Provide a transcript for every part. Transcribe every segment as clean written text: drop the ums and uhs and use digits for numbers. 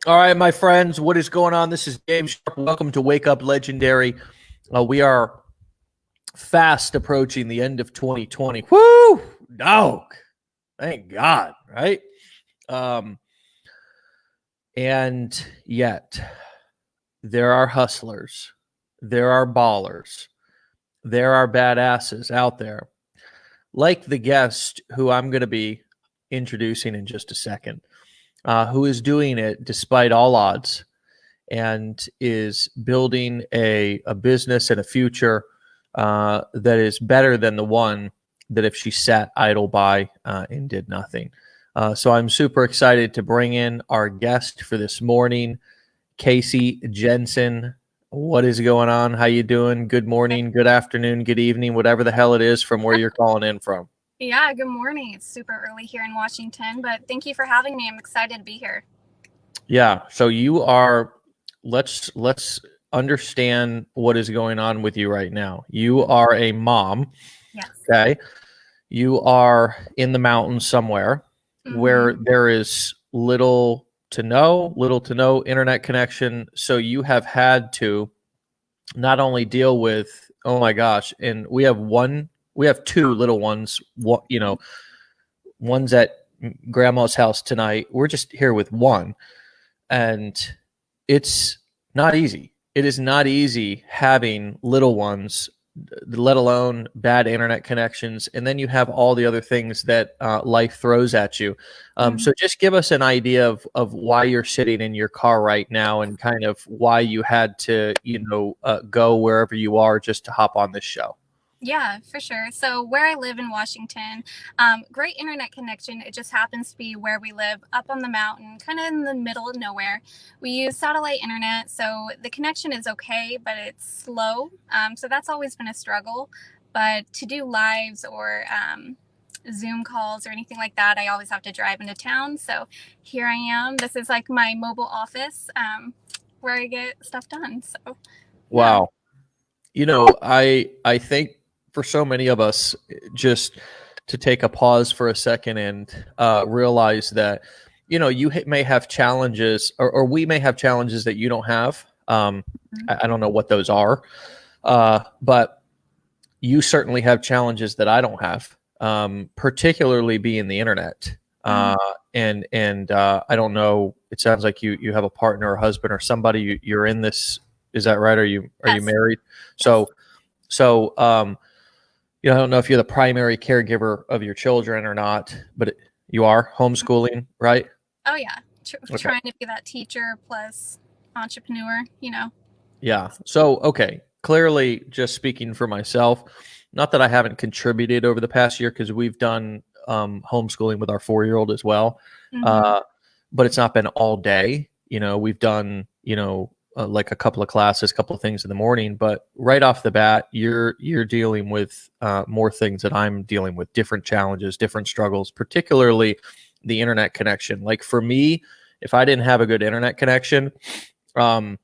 All right, my friends, what is going on? This is James Sharpe. Welcome to Wake Up Legendary. We are fast approaching the end of 2020. Woo! Dog. Thank God, right? Um, and yet, there are hustlers, there are ballers, there are badasses out there, like the guest who I'm going to be introducing in just a second, who is doing it despite all odds and is building a business and a future that is better than the one that if she sat idle by and did nothing. So I'm super excited to bring in our guest for this morning, Kasey Jensen. What is going on? How you doing? Good morning, good afternoon, good evening, whatever the hell it is from where you're calling in from. Yeah, good morning. It's super early here in Washington, but thank you for having me. I'm excited to be here. Yeah. So you are. Let's understand what is going on with you right now. You are a mom. Yes. Okay. You are in the mountains somewhere where Mm-hmm. there is little to no internet connection. So you have had to not only deal with, oh my gosh, and we have two little ones. What one's at grandma's house tonight. We're just here with one, and it's not easy. It is not easy having little ones, let alone bad internet connections, and then you have all the other things that life throws at you. Mm-hmm. So just give us an idea of why you're sitting in your car right now, and kind of why you had to, go wherever you are just to hop on this show. Yeah, for sure. So where I live in Washington, great internet connection. It just happens to be where we live up on the mountain, kind of in the middle of nowhere. We use satellite internet, so the connection is okay, but it's slow. So that's always been a struggle. But to do lives or Zoom calls or anything like that, I always have to drive into town. So here I am. This is like my mobile office where I get stuff done. So yeah. Wow. I think for so many of us, just to take a pause for a second and realize that may have challenges, or we may have challenges that you don't have. I don't know what those are, but you certainly have challenges that I don't have, particularly being the internet. Mm-hmm. And I don't know. It sounds like you have a partner, or husband, or somebody. You're in this. Is that right? Are you Yes. married? Yes. So, I don't know if you're the primary caregiver of your children or not, but you are homeschooling, right? Oh yeah, Okay. trying to be that teacher plus entrepreneur. Yeah. So, okay. Clearly, just speaking for myself, not that I haven't contributed over the past year because we've done homeschooling with our 4-year-old as well, Mm-hmm. uh, but it's not been all day. We've done like a couple of classes, a couple of things in the morning, but right off the bat, you're dealing with more things that I'm dealing with, different challenges, different struggles, particularly the internet connection. Like for me, if I didn't have a good internet connection, um,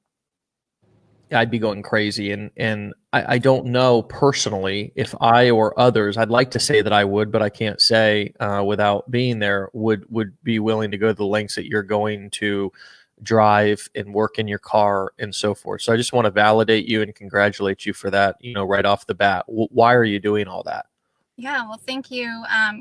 I'd be going crazy. And I don't know personally if I or others, I'd like to say that I would, but I can't say without being there, would be willing to go to the lengths that you're going to drive and work in your car and so forth. So I just want to validate you and congratulate you for that, right off the bat. Why are you doing all that? Yeah, well, thank you.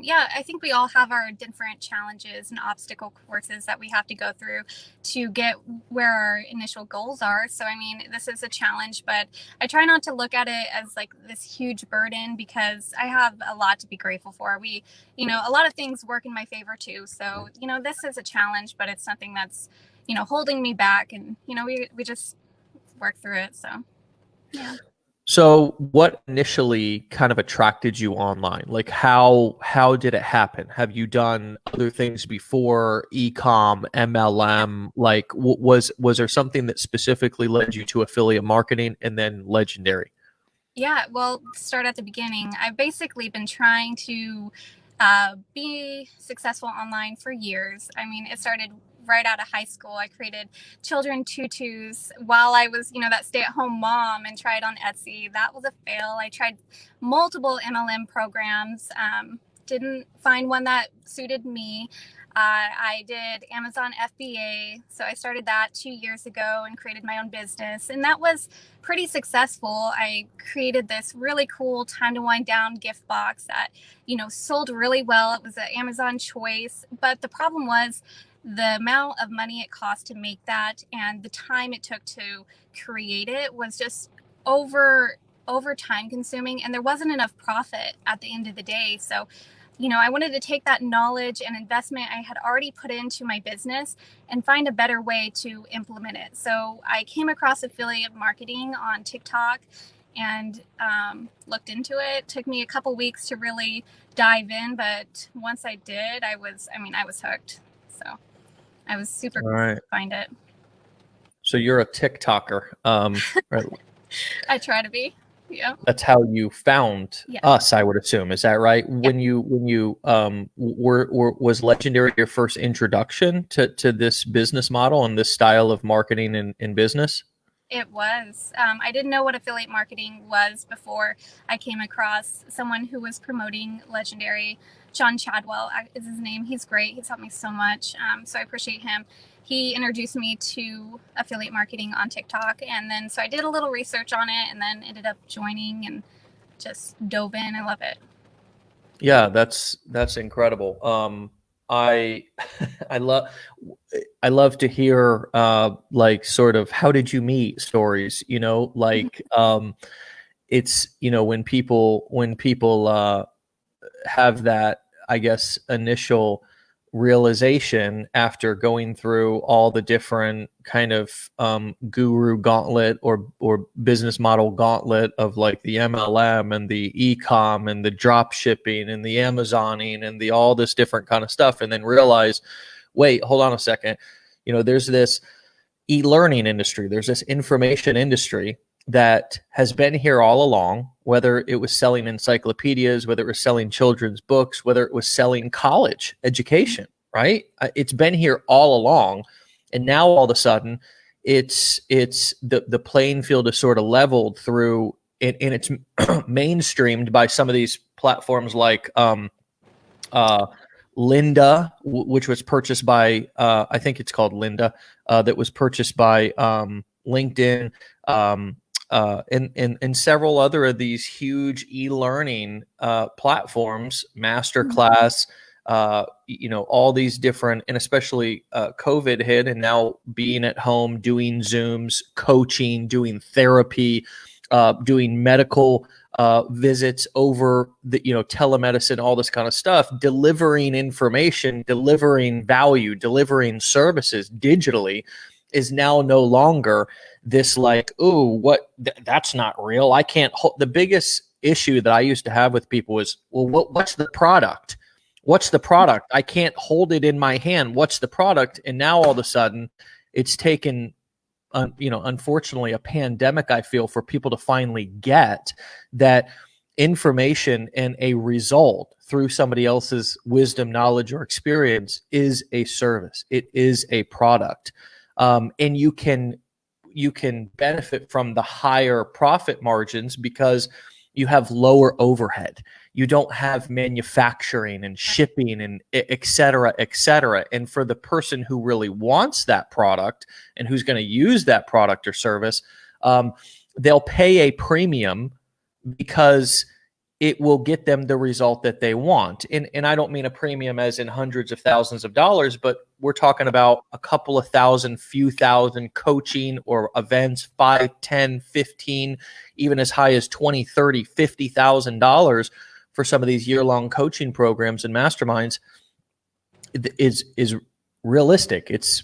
Yeah, I think we all have our different challenges and obstacle courses that we have to go through to get where our initial goals are. So, I mean, this is a challenge, but I try not to look at it as like this huge burden because I have a lot to be grateful for. A lot of things work in my favor too. So, this is a challenge, but it's something that's, holding me back. And, we just work through it. So, yeah. So, what initially kind of attracted you online? Like, how did it happen? Have you done other things before, e-com, MLM? Like, was there something that specifically led you to affiliate marketing and then legendary? Yeah, well, start at the beginning. I've basically been trying to be successful online for years. I mean, it started right out of high school. I created children tutus while I was, that stay-at-home mom and tried on Etsy. That was a fail. I tried multiple MLM programs. didn't find one that suited me. I did Amazon FBA. So I started that 2 years ago and created my own business. And that was pretty successful. I created this really cool time to wind down gift box that, sold really well. It was an Amazon choice. But the problem was the amount of money it cost to make that and the time it took to create it was just over time consuming, and there wasn't enough profit at the end of the day. So I wanted to take that knowledge and investment I had already put into my business and find a better way to implement it. So I came across affiliate marketing on TikTok and looked into it. It took me a couple weeks to really dive in, but once I did, I was hooked. So I was super excited to find it. So you're a TikToker. Right. I try to be. Yeah. That's how you found us, I would assume. Is that right? Yeah. When you was Legendary your first introduction to this business model and this style of marketing in business? It was. I didn't know what affiliate marketing was before I came across someone who was promoting Legendary. John Chadwell is his name. He's great. He's helped me so much. So I appreciate him. He introduced me to affiliate marketing on TikTok. And then, so I did a little research on it and then ended up joining and just dove in. I love it. Yeah, that's incredible. I love to hear like sort of how did you meet stories, like it's when people have that, I guess, initial realization after going through all the different kind of guru gauntlet or business model gauntlet of like the MLM and the e-com and the drop shipping and the Amazoning and the all this different kind of stuff, and then realize, wait, hold on a second, there's this e-learning industry, there's this information industry that has been here all along, whether it was selling encyclopedias, whether it was selling children's books, whether it was selling college education, right? It's been here all along. And now all of a sudden it's the playing field is sort of leveled through and it's mainstreamed by some of these platforms like Lynda, which was purchased by, I think it's called Lynda, that was purchased by LinkedIn, and several other of these huge e-learning platforms, Masterclass, all these different, and especially COVID hit, and now being at home, doing Zooms, coaching, doing therapy, doing medical visits over the, telemedicine, all this kind of stuff, delivering information, delivering value, delivering services digitally is now no longer this like, ooh, that's not real. I can't the biggest issue that I used to have with people was, well, what's the product? What's the product? I can't hold it in my hand. What's the product? And now all of a sudden it's taken, unfortunately a pandemic, I feel, for people to finally get that information and a result through somebody else's wisdom, knowledge, or experience is a service. It is a product. And you can benefit from the higher profit margins because you have lower overhead. You don't have manufacturing and shipping and et cetera, et cetera. And for the person who really wants that product and who's going to use that product or service, they'll pay a premium because it will get them the result that they want. And I don't mean a premium as in hundreds of thousands of dollars, but we're talking about a couple of thousand, few thousand coaching or events, 5, 10, 15, even as high as 20, 30, $50,000 for some of these year-long coaching programs and masterminds is realistic. It's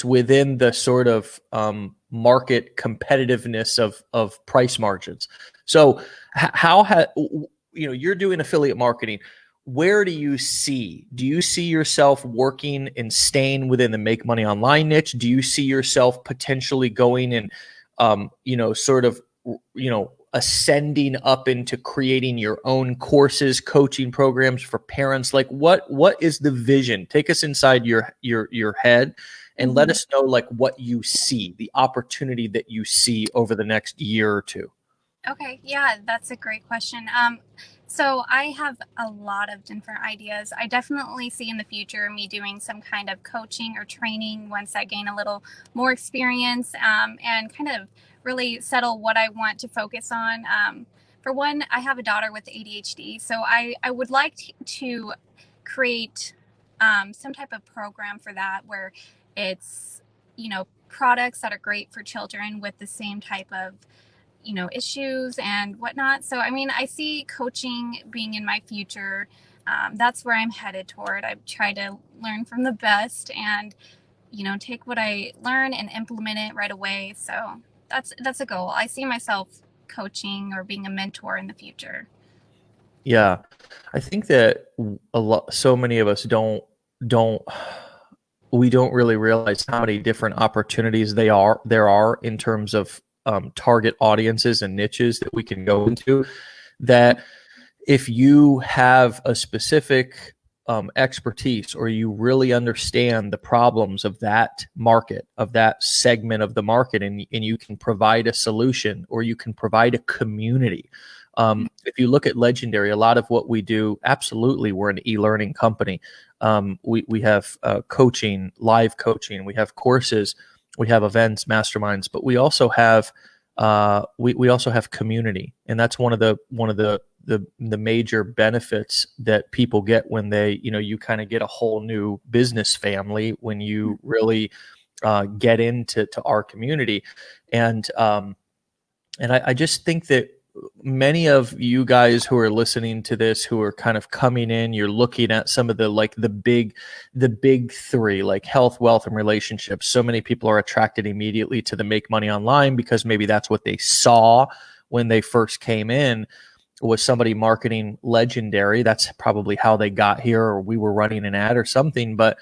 within the sort of market competitiveness of price margins. So you're doing affiliate marketing. Where do you see yourself working and staying within the make money online niche? Do you see yourself potentially going and, ascending up into creating your own courses, coaching programs for parents? Like what is the vision? Take us inside your head and let us know like what you see, the opportunity that you see over the next year or two. Okay, yeah, that's a great question. So I have a lot of different ideas. I definitely see in the future me doing some kind of coaching or training once I gain a little more experience, and kind of really settle what I want to focus on. For one, I have a daughter with ADHD, so I would like to create some type of program for that where it's, products that are great for children with the same type of issues and whatnot. So, I mean, I see coaching being in my future. That's where I'm headed toward. I try to learn from the best and, take what I learn and implement it right away. So that's a goal. I see myself coaching or being a mentor in the future. Yeah, I think that so many of us don't we don't really realize how many different opportunities there are in terms of target audiences and niches that we can go into. That if you have a specific expertise, or you really understand the problems of that market, of that segment of the market, and you can provide a solution, or you can provide a community. If you look at Legendary, a lot of what we do, absolutely, we're an e-learning company. We have coaching, live coaching, we have courses, we have events, masterminds, but we also have we also have community, and that's one of the major benefits that people get when they, you kind of get a whole new business family when you really get into our community. And I just think that many of you guys who are listening to this, who are kind of coming in, you're looking at some of the big three, like health, wealth, and relationships. So many people are attracted immediately to the make money online because maybe that's what they saw when they first came in, was somebody marketing Legendary. That's probably how they got here, or we were running an ad or something. But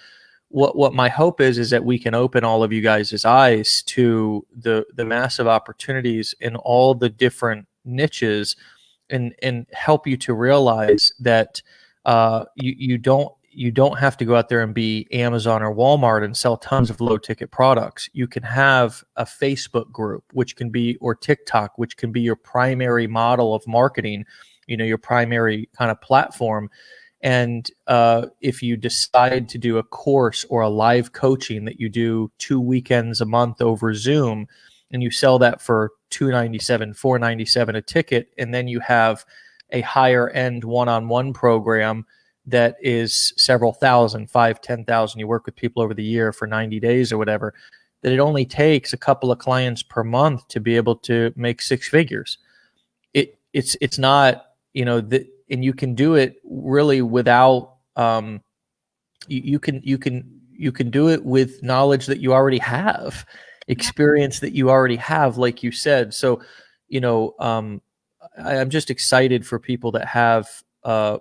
what my hope is that we can open all of you guys' eyes to the massive opportunities in all the different niches, and help you to realize that you don't have to go out there and be Amazon or Walmart and sell tons of low ticket products. You can have a Facebook group, which can be, or TikTok, which can be your primary model of marketing, your primary kind of platform. And if you decide to do a course or a live coaching that you do 2 weekends a month over Zoom, and you sell that for $297, $497 a ticket, and then you have a higher end one-on-one program that is several thousand, 5, 10,000. You work with people over the year for 90 days or whatever, that it only takes a couple of clients per month to be able to make six figures. It's not, and you can do it really without, you can do it with knowledge that you already have, experience that you already have, like you said. So, I'm just excited for people that have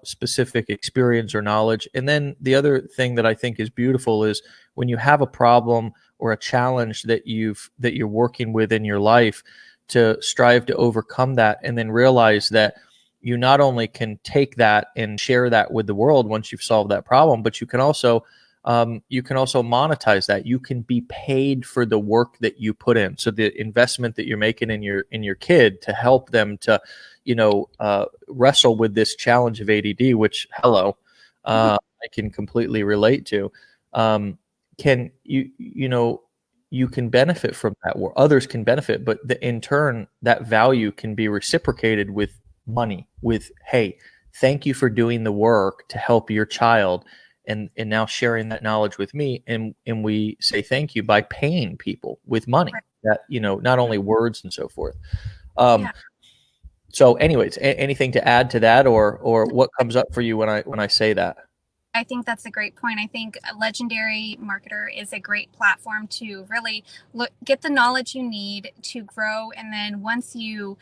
specific experience or knowledge. And then the other thing that I think is beautiful is when you have a problem or a challenge that you're working with in your life, to strive to overcome that, and then realize that you not only can take that and share that with the world once you've solved that problem, but you can also monetize that. You can be paid for the work that you put in. So the investment that you're making in your kid to help them to, wrestle with this challenge of ADD, which, hello, I can completely relate to. Can you can benefit from that, or others can benefit, but in turn, that value can be reciprocated with money, with, hey, thank you for doing the work to help your child, and now sharing that knowledge with me, and we say thank you by paying people with money, that, not only words and so forth. Yeah. So anyways, anything to add to that, or what comes up for you when I say that? I think that's a great point. I think a Legendary Marketer is a great platform to really get the knowledge you need to grow. And then once you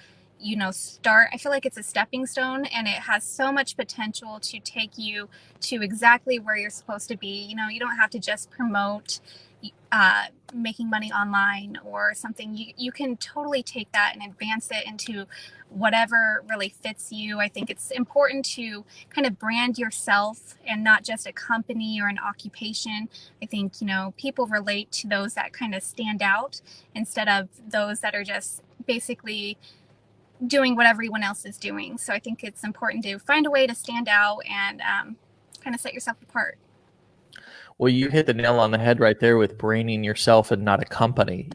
start, I feel like it's a stepping stone, and it has so much potential to take you to exactly where you're supposed to be. You don't have to just promote making money online or something. You can totally take that and advance it into whatever really fits you. I think it's important to kind of brand yourself and not just a company or an occupation. I think, people relate to those that kind of stand out instead of those that are just basically doing what everyone else is doing. So I think it's important to find a way to stand out and kind of set yourself apart. Well, you hit the nail on the head right there with branding yourself and not a company.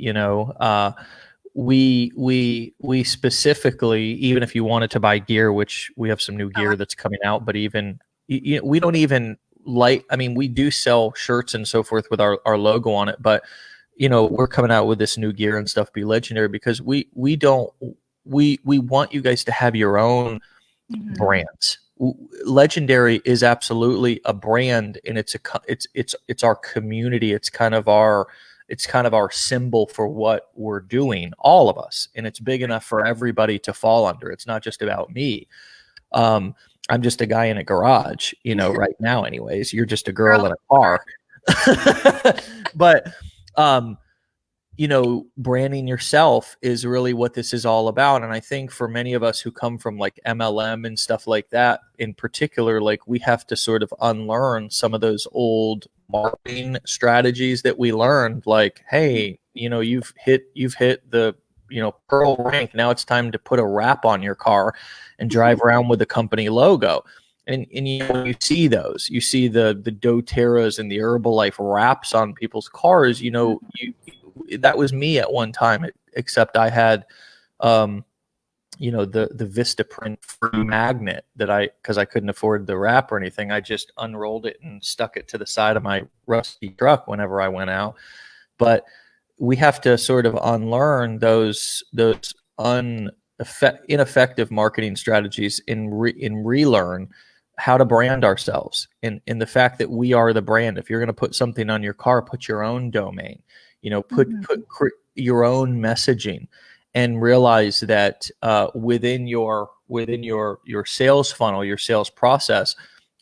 We specifically, even if you wanted to buy gear, which we have some new Oh, gear that's coming out, but even we don't even like. I mean, we do sell shirts and so forth with our logo on it, but we're coming out with this new gear and stuff, be legendary, because we don't we want you guys to have your own brands. Legendary is absolutely a brand, and it's our community. It's kind of our symbol for what we're doing, all of us, and it's big enough for everybody to fall under. It's not just about me. I'm just a guy in a garage, right now. Anyways, you're just a girl in a car. But branding yourself is really what this is all about. And I think for many of us who come from like MLM and stuff like that, in particular, like we have to sort of unlearn some of those old marketing strategies that we learned. Like, hey, you've hit the, pearl rank. Now it's time to put a wrap on your car and drive around with the company logo. And you see those, you see the doTERRAs and the Herbalife wraps on people's cars. That was me at one time, except I had, the Vistaprint free magnet because I couldn't afford the wrap or anything. I just unrolled it and stuck it to the side of my rusty truck whenever I went out. But we have to sort of unlearn those ineffective marketing strategies and relearn how to brand ourselves. And the fact that we are the brand. If you're going to put something on your car, put your own domain. Put your own messaging, and realize that within your sales funnel, your sales process,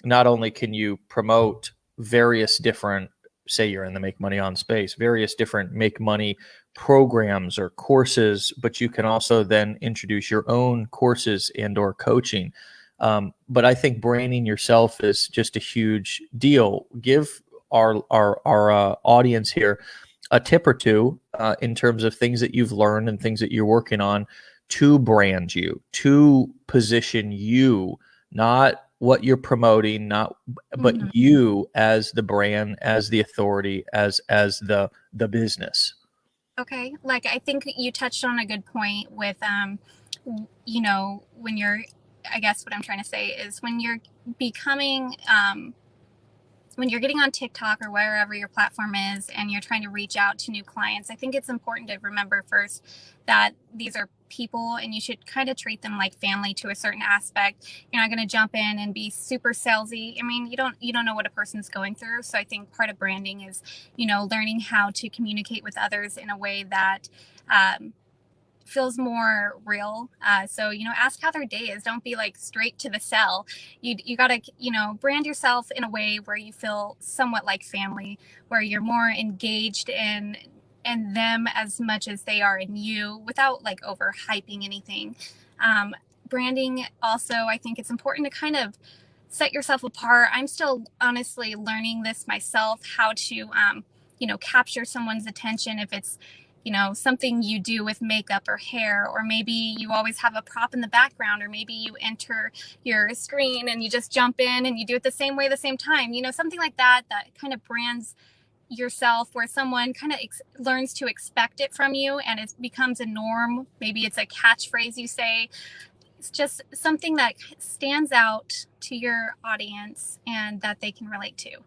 not only can you promote various different, say you're in the make money on space, various different make money programs or courses, but you can also then introduce your own courses and or coaching. But I think branding yourself is just a huge deal. Give our audience here a tip or two in terms of things that you've learned and things that you're working on to brand you, to position you, not what you're promoting, but you as the brand, as the authority, as the business. Okay, like I think you touched on a good point with when you're, I guess what I'm trying to say is when you're becoming when you're getting on TikTok or wherever your platform is and you're trying to reach out to new clients, I think it's important to remember first that these are people and you should kind of treat them like family to a certain aspect. You're not going to jump in and be super salesy. I mean, you don't know what a person's going through. So I think part of branding is, learning how to communicate with others in a way that feels more real. So, ask how their day is. Don't be like straight to the sell. You got to, brand yourself in a way where you feel somewhat like family, where you're more engaged in them as much as they are in you without like overhyping anything. Branding also, I think it's important to kind of set yourself apart. I'm still honestly learning this myself, how to, capture someone's attention if it's, something you do with makeup or hair, or maybe you always have a prop in the background, or maybe you enter your screen and you just jump in and you do it the same way, the same time, something like that kind of brands yourself, where someone kind of learns to expect it from you and it becomes a norm. Maybe it's a catchphrase you say. It's just something that stands out to your audience and that they can relate to,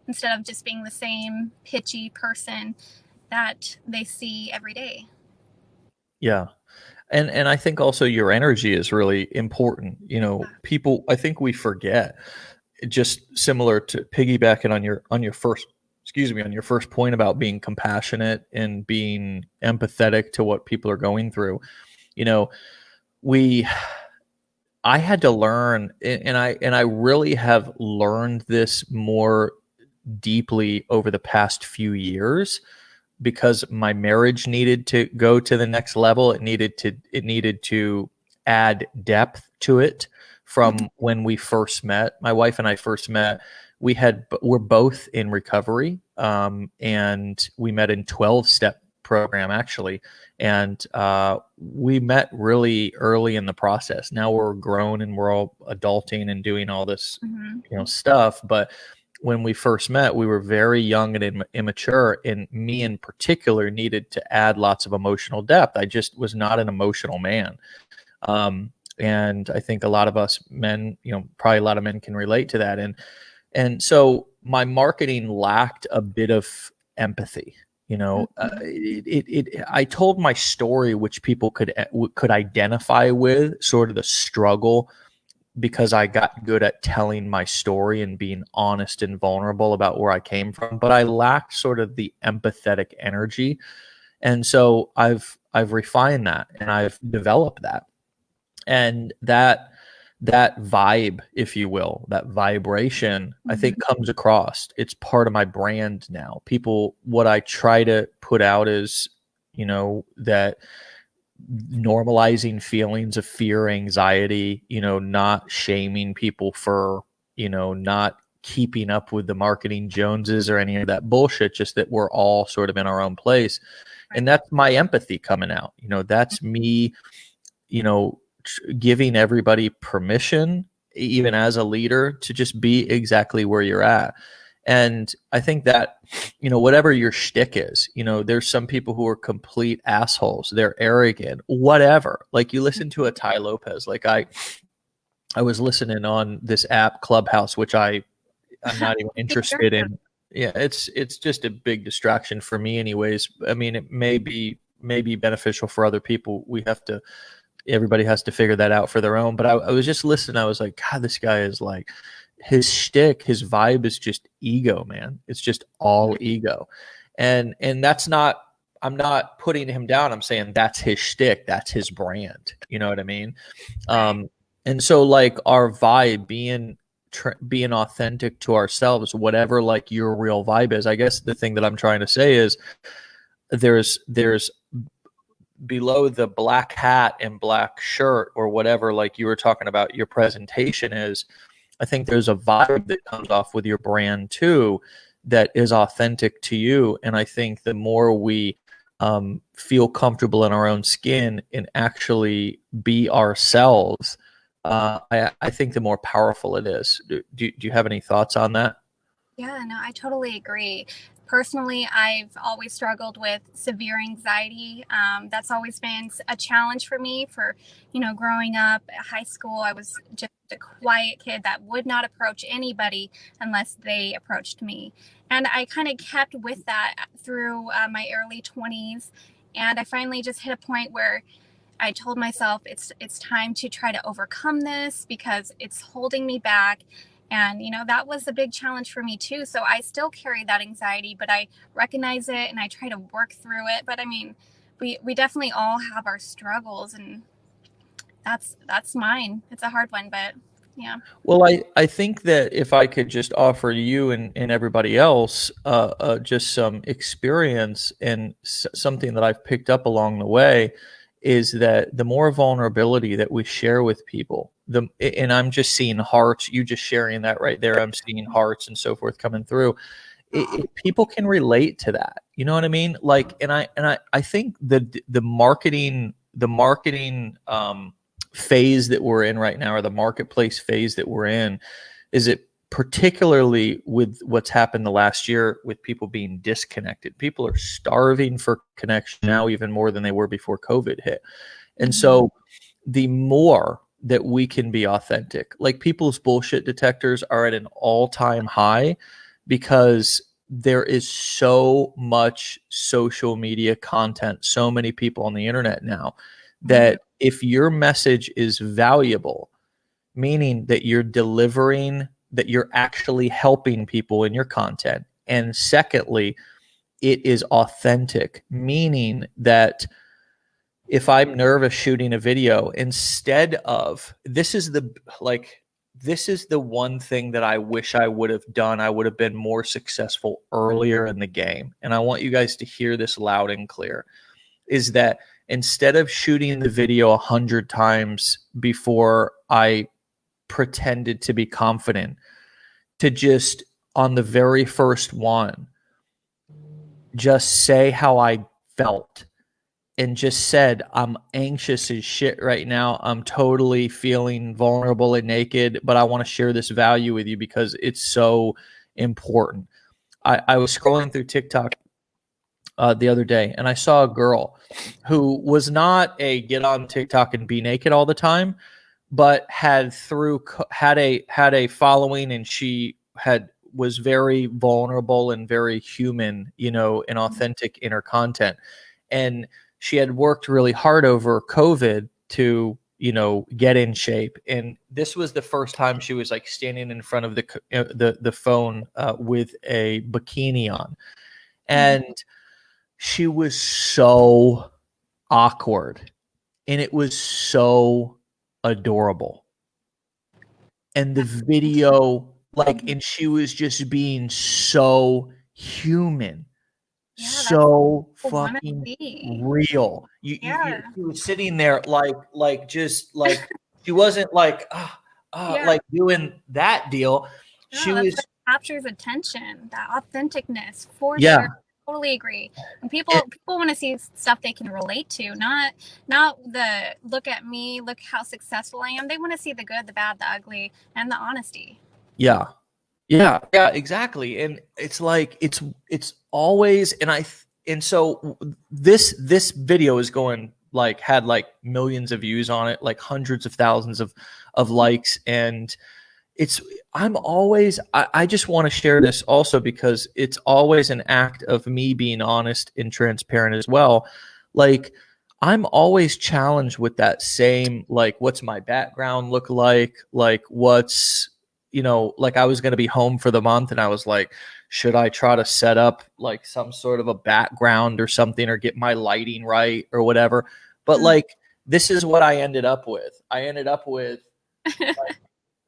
instead of just being the same pitchy person that they see every day. Yeah. And I think also your energy is really important. People, I think we forget, just similar to piggybacking on your first point about being compassionate and being empathetic to what people are going through. I had to learn, and I really have learned this more deeply over the past few years, because my marriage needed to go to the next level. It needed to add depth to it from when we first met. My wife and I first met. We're both in recovery, and we met in 12-step program actually, and we met really early in the process. Now we're grown and we're all adulting and doing all this, stuff. But when we first met, we were very young and immature, and me in particular needed to add lots of emotional depth. I just was not an emotional man. And I think a lot of us men, probably a lot of men can relate to that. And so my marketing lacked a bit of empathy. I told my story, which people could identify with, sort of the struggle, because I got good at telling my story and being honest and vulnerable about where I came from, but I lacked sort of the empathetic energy. And so I've refined that and I've developed that. And that vibe, if you will, that vibration, I think comes across. It's part of my brand now. What I try to put out is, that normalizing feelings of fear, anxiety, not shaming people for, not keeping up with the marketing Joneses or any of that bullshit, just that we're all sort of in our own place. And that's my empathy coming out. That's me, giving everybody permission, even as a leader, to just be exactly where you're at. And I think that, whatever your shtick is, there's some people who are complete assholes. They're arrogant, whatever. Like you listen to a Ty Lopez, like I was listening on this app Clubhouse, which I'm not even interested in. Yeah, it's just a big distraction for me anyways. I mean, it may be beneficial for other people. Everybody has to figure that out for their own. But I was just listening. I was like, God, this guy is like, his shtick, his vibe is just ego, man. It's just all ego. And that's not, I'm not putting him down. I'm saying that's his shtick. That's his brand. You know what I mean? And so like our vibe being authentic to ourselves, whatever like your real vibe is. I guess the thing that I'm trying to say is there's below the black hat and black shirt or whatever, like you were talking about your presentation is, I think there's a vibe that comes off with your brand too that is authentic to you. And I think the more we feel comfortable in our own skin and actually be ourselves, I think the more powerful it is. Do you have any thoughts on that? Yeah, no, I totally agree. Personally, I've always struggled with severe anxiety. That's always been a challenge for me growing up. At high school, I was just a quiet kid that would not approach anybody unless they approached me. And I kind of kept with that through my early 20s. And I finally just hit a point where I told myself it's time to try to overcome this because it's holding me back. And, that was a big challenge for me too. So I still carry that anxiety, but I recognize it and I try to work through it. But I mean, we definitely all have our struggles, and that's mine. It's a hard one, but yeah. Well, I think that if I could just offer you and everybody else just some experience and something that I've picked up along the way, is that the more vulnerability that we share with people, and I'm just seeing hearts, you just sharing that right there, I'm seeing hearts and so forth coming through. People can relate to that. You know what I mean? Like, and I think the marketing phase that we're in right now, or the marketplace phase that we're in, is it particularly with what's happened the last year with people being disconnected. People are starving for connection now, even more than they were before COVID hit. And so the more that we can be authentic, like people's bullshit detectors are at an all-time high because there is so much social media content, so many people on the internet now, that if your message is valuable, meaning that you're delivering, that you're actually helping people in your content, and secondly, it is authentic, meaning that if I'm nervous shooting a video, instead of, this is the one thing that I wish I would have done. I would have been more successful earlier in the game. And I want you guys to hear this loud and clear, is that instead of shooting the video 100 times before I pretended to be confident, to just on the very first one, just say how I felt and just said, I'm anxious as shit right now. I'm totally feeling vulnerable and naked, but I want to share this value with you because it's so important. I was scrolling through TikTok the other day, and I saw a girl who was not a get on TikTok and be naked all the time, but had a following, and she was very vulnerable and very human, and authentic in her content. And she had worked really hard over COVID to get in shape, and this was the first time she was like standing in front of the phone with a bikini on, and she was so awkward, and it was so adorable. And the video, and she was just being so human, so fucking real. You was sitting there just she wasn't like doing that deal. She was what captures attention, that authenticness, for sure. Totally agree. And people want to see stuff they can relate to, not the look at me, look how successful I am. They want to see the good, the bad, the ugly, and the honesty. Yeah, exactly. And it's like it's always, and so this video is going had millions of views on it, hundreds of thousands of likes, and I just want to share this also because it's always an act of me being honest and transparent as well. I'm always challenged with that same, what's my background look like? What's, I was going to be home for the month, and I was like, should I try to set up some sort of a background or something, or get my lighting right or whatever? But this is what I ended up with. I ended up with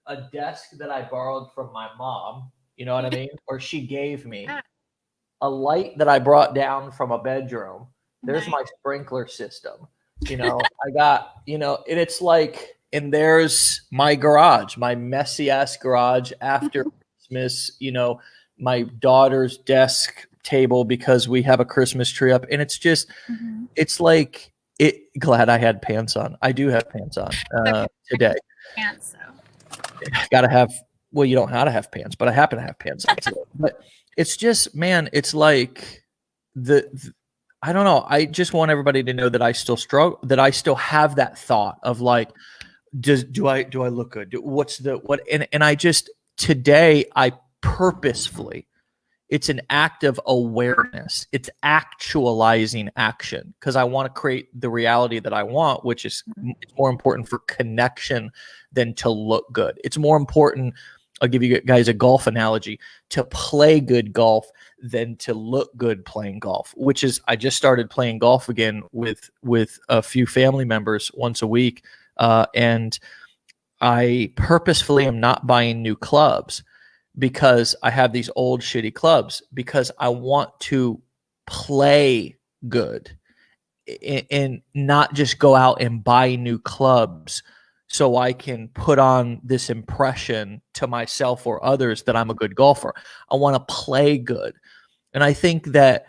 a desk that I borrowed from my mom, you know what I mean? Or she gave me a light that I brought down from a bedroom. There's my sprinkler system. I got, and it's and there's my garage, my messy ass garage after Christmas, my daughter's desk table because we have a Christmas tree up. And it's just, it's glad I had pants on. I do have pants on today. Pants, so. Gotta have, well, you don't know how to have pants, but I happen to have pants on today. But it's just, man, it's I don't know. I just want everybody to know that I still struggle, that I still have that thought of do I look good? And I just, today I purposefully, it's an act of awareness. It's actualizing action because I want to create the reality that I want, which is more important for connection than to look good. It's more important, I'll give you guys a golf analogy, to play good golf than to look good playing golf, which is, I just started playing golf again with a few family members once a week. And I purposefully am not buying new clubs because I have these old shitty clubs, because I want to play good and not just go out and buy new clubs so I can put on this impression to myself or others that I'm a good golfer. I want to play good. And I think that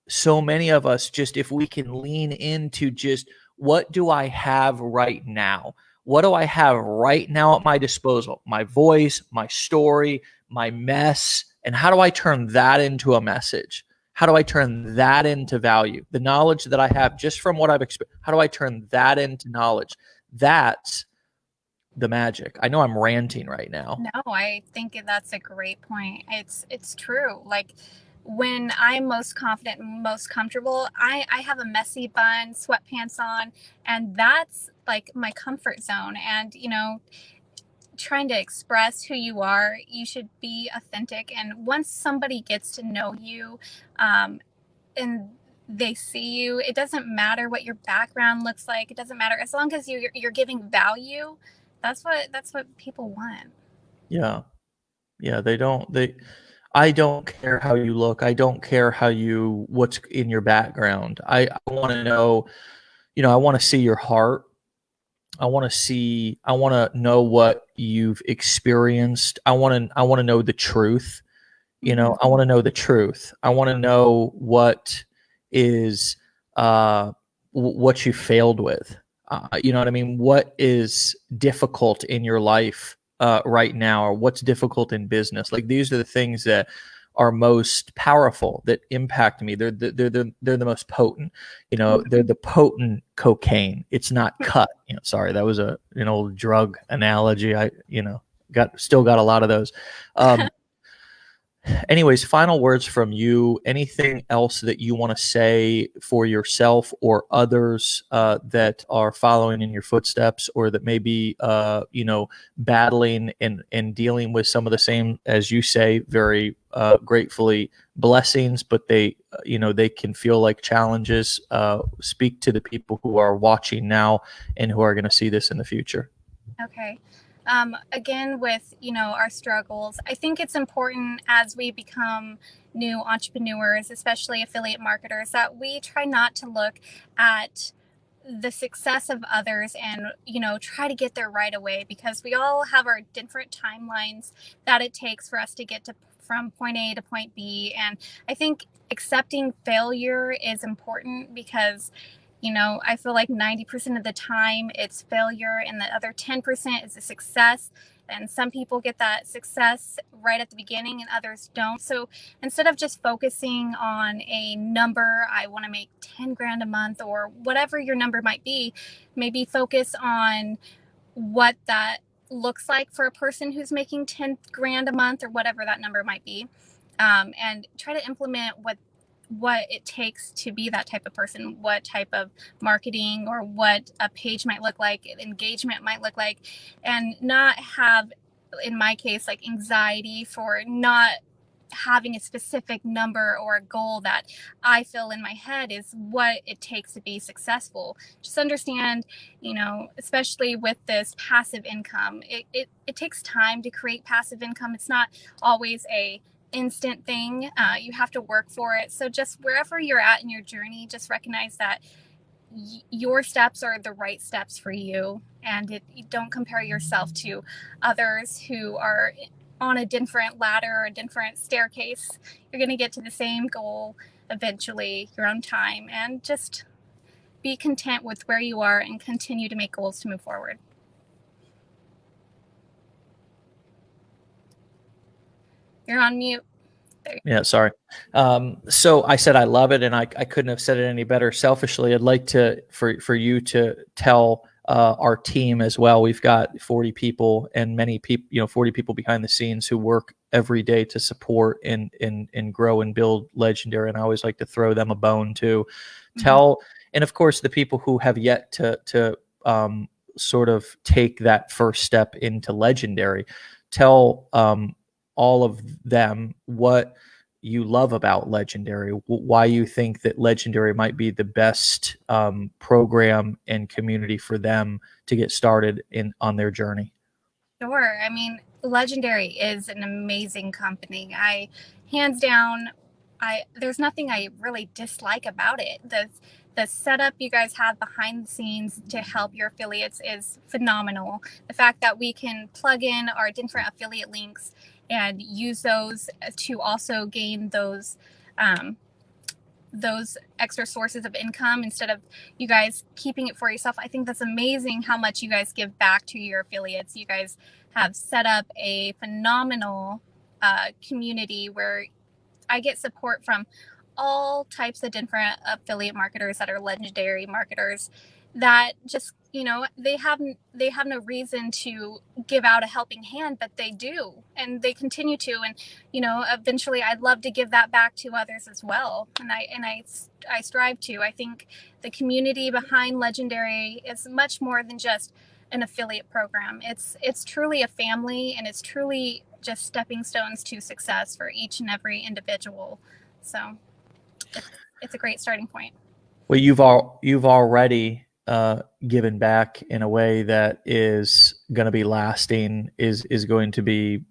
so many of us, just if we can lean into just, what do I have right now? What do I have right now at my disposal? My voice, my story, my mess. And how do I turn that into a message? How do I turn that into value? The knowledge that I have just from what I've experienced, how do I turn that into knowledge? That's the magic. I know I'm ranting right now. No, I think that's a great point. It's true. When I'm most confident and most comfortable, I have a messy bun, sweatpants on, and that's my comfort zone. And, trying to express who you are, you should be authentic. And once somebody gets to know you, and they see you, it doesn't matter what your background looks like. It doesn't matter, as long as you're giving value. That's what people want. Yeah. I don't care how you look. I don't care what's in your background. I want to know, I want to see your heart. I want to know what you've experienced. I want to know the truth. I want to know the truth. I want to know what is what you failed with. You know what I mean? What is difficult in your life right now, or what's difficult in business? Like, these are the things that are most powerful, that impact me. They're the most potent. You know, they're the potent cocaine. It's not cut. You know, sorry, that was an old drug analogy. I still got a lot of those. Anyways, final words from you. Anything else that you want to say for yourself or others that are following in your footsteps, or that may be, battling and dealing with some of the same, as you say, very gratefully, blessings, but they can feel like challenges. Speak to the people who are watching now and who are going to see this in the future. Okay. Again, with, our struggles, I think it's important as we become new entrepreneurs, especially affiliate marketers, that we try not to look at the success of others and, try to get there right away, because we all have our different timelines that it takes for us to get from point A to point B. And I think accepting failure is important, because I feel like 90% of the time it's failure, and the other 10% is a success. And some people get that success right at the beginning and others don't. So instead of just focusing on a number, I want to make 10 grand a month, or whatever your number might be, maybe focus on what that looks like for a person who's making 10 grand a month, or whatever that number might be. And try to implement what it takes to be that type of person, what type of marketing or what a page might look like, engagement might look like, and not have, in my case, like anxiety for not having a specific number or a goal that I feel in my head is what it takes to be successful. Just understand, especially with this passive income, it takes time to create passive income. It's not always a instant thing. You have to work for it. So just wherever you're at in your journey, just recognize that your steps are the right steps for you, and you don't compare yourself to others who are on a different ladder or a different staircase. You're going to get to the same goal eventually, your own time, and just be content with where you are and continue to make goals to move forward. You're on mute. Yeah, sorry. So I said I love it, and I couldn't have said it any better. Selfishly, I'd like for you to tell our team as well. We've got 40 people, and many people, 40 people behind the scenes who work every day to support and grow and build Legendary. And I always like to throw them a bone too. Tell, and of course, the people who have yet to sort of take that first step into Legendary. Tell all of them what you love about Legendary, why you think that Legendary might be the best program and community for them to get started on their journey. Sure. I mean, Legendary is an amazing company. Hands down, there's nothing I really dislike about it. The setup you guys have behind the scenes to help your affiliates is phenomenal. The fact that we can plug in our different affiliate links and use those to also gain those extra sources of income instead of you guys keeping it for yourself. I think that's amazing how much you guys give back to your affiliates. You guys have set up a phenomenal community where I get support from all types of different affiliate marketers that are Legendary marketers that just, they have no reason to give out a helping hand, but they do, and they continue to. And, eventually I'd love to give that back to others as well. And I strive to. I think the community behind Legendary is much more than just an affiliate program. It's truly a family, and it's truly just stepping stones to success for each and every individual. So it's a great starting point. Well, you've already given back in a way that is going to be lasting, is going to be,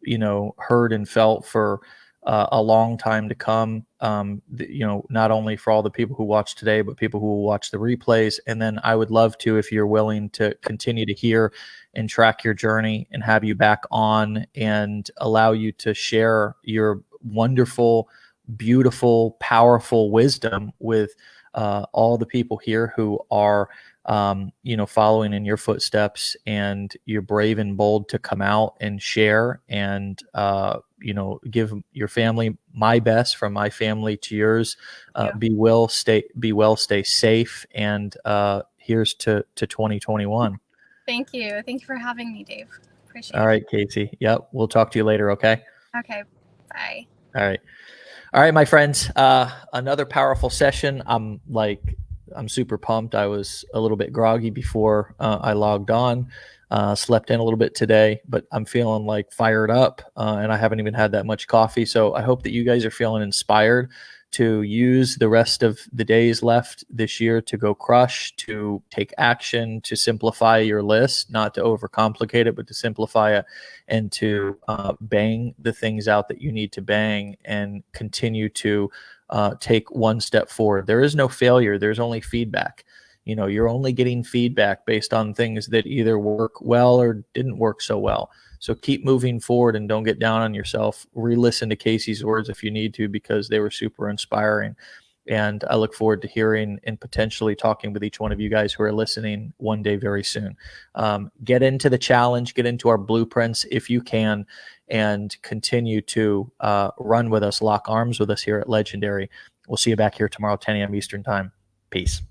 heard and felt for a long time to come. Not only for all the people who watch today, but people who will watch the replays. And then I would love to, if you're willing to continue to hear and track your journey, and have you back on and allow you to share your wonderful beautiful, powerful wisdom with all the people here who are, following in your footsteps, and you're brave and bold to come out and share and, give your family my best from my family to yours. Be well, stay safe. And here's to 2021. Thank you. Thank you for having me, Dave. Appreciate it. All right, Kasey. Yep. We'll talk to you later. Okay. Okay. Bye. All right. All right, my friends. Another powerful session. I'm super pumped. I was a little bit groggy before I logged on. Slept in a little bit today, but I'm feeling like fired up, and I haven't even had that much coffee. So I hope that you guys are feeling inspired to use the rest of the days left this year to go crush, to take action, to simplify your list, not to overcomplicate it, but to simplify it, and to bang the things out that you need to bang, and continue to take one step forward. There is no failure. There's only feedback. You're only getting feedback based on things that either work well or didn't work so well. So keep moving forward and don't get down on yourself. Re-listen to Kasey's words if you need to, because they were super inspiring. And I look forward to hearing and potentially talking with each one of you guys who are listening one day very soon. Get into the challenge, get into our blueprints if you can, and continue to run with us, lock arms with us here at Legendary. We'll see you back here tomorrow, 10 a.m. Eastern Time. Peace.